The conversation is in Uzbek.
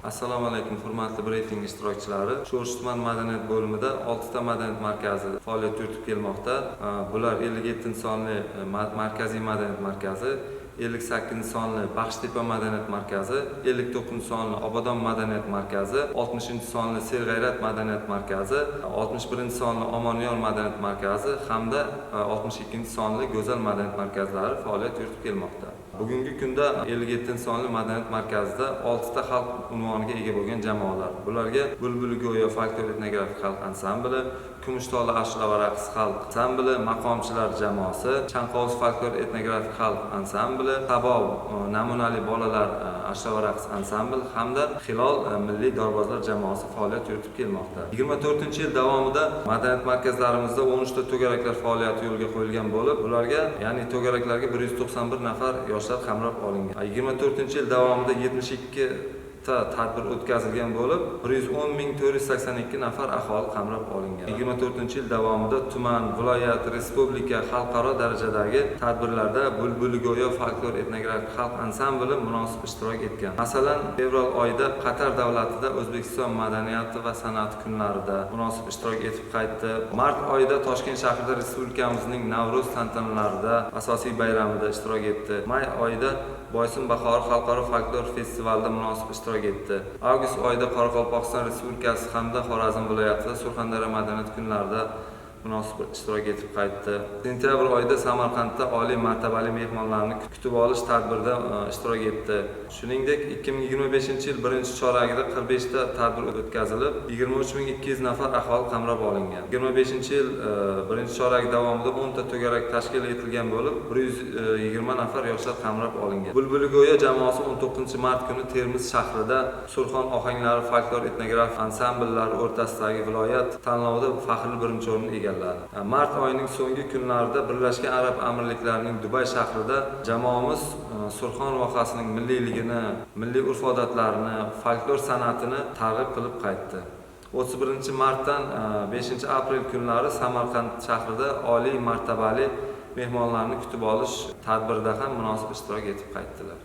Assalomu alaykum, hurmatli brifing ishtirokchilari. Sho'rchi tuman madaniyat bo'limida 6 ta madaniyat markazi faoliyat yuritib kelmoqda. Bular 57-sonli markaziy madaniyat markazi, 58-sonli Baxshtepa madaniyat markazi, 59-sonli Obodon madaniyat markazi, 60-sonli Serg'ayrat madaniyat markazi, 61-sonli Omonyor madaniyat markazi hamda 62-sonli Go'zal madaniyat markazlari faoliyat yuritib kelmoqda. Bugungi kunda 57-sonli madaniyat markazida 6 ta xalq unvoniga ega bo'lgan jamoalar. Bularga Bulbuli go'yo folklor etnografik xalq ansambli, Kumushtoli ashrava raqs xalq ansambli, Maqomchilar jamoasi, Chanqovuz folklor etnografik xalq ansambli, Tabov namunali bolalar ashrava raqs ansambli hamda Hilol milliy dorbozlar jamoasi faoliyat yuritib kelmoqda. 24-yil davomida madaniyat markazlarimizda 13 ta to'garaklar faoliyati yo'lga qo'yilgan bo'lib, ularga, ya'ni to'garaklarga 191 nafar yoshlar qamrab olingan. 24-yil davomida 72 ta tadbir o'tkazilgan bo'lib, 110.482 nafar aholi qamrab olingan. 24-yil davomida tuman, viloyat, respublika, xalqaro darajadagi tadbirlarda Bulbuli go'yo folklor etnografik xalq ansambli munosib ishtirok etgan. Masalan, fevral oyida Qatar davlatida O'zbekiston madaniyati va san'ati kunlarida munosib ishtirok etib qaytdi. Mart oyida Toshkent shahrida respublikamizning Navro'z tantanalarida, asosiy bayramida ishtirok etdi. May oyida Boysun bahori xalqaro folklor festivalida munosib ishtirok etdi. Avgust oyida Qoraqalpog'iston Respublikasi hamda Xorazm viloyatida Surxondaryo madaniyat kunlarida munosib ishtirok etib qaytdi. Sentyabr oyida Samarqandda oliy martabali mehmonlarni kutib olish tadbirida ishtirok etdi. Shuningdek, 2025-yil birinchi choragida 45 ta tadbir o'tkazilib, 23.200 nafar aholi qamrab olingan. 25-yil birinchi choragi davomida 10 ta to'garak tashkil etilgan bo'lib, 120 nafar yoshlar qamrab olingan. Bulbuli go'yo jamoasi 19-mart kuni Termiz shahrida Surxon ohanglari folklor etnografik ansambllari o'rtasidagi viloyat tanlovida faxrli birinchi o'rinni egalladi. Mart oyining so'nggi kunlarida Birlashgan Arab Amirliklarining Dubay shahrida jamoamiz Surxon vohasining milliyligini, milliy urf-odatlarini, folklor san'atini targ'ib qilib qaytdi. 31-martdan 5-aprel kunlari Samarqand shahrida oliy martabali mehmonlarni kutib olish tadbirida ham munosib ishtirok etib qaytdilar.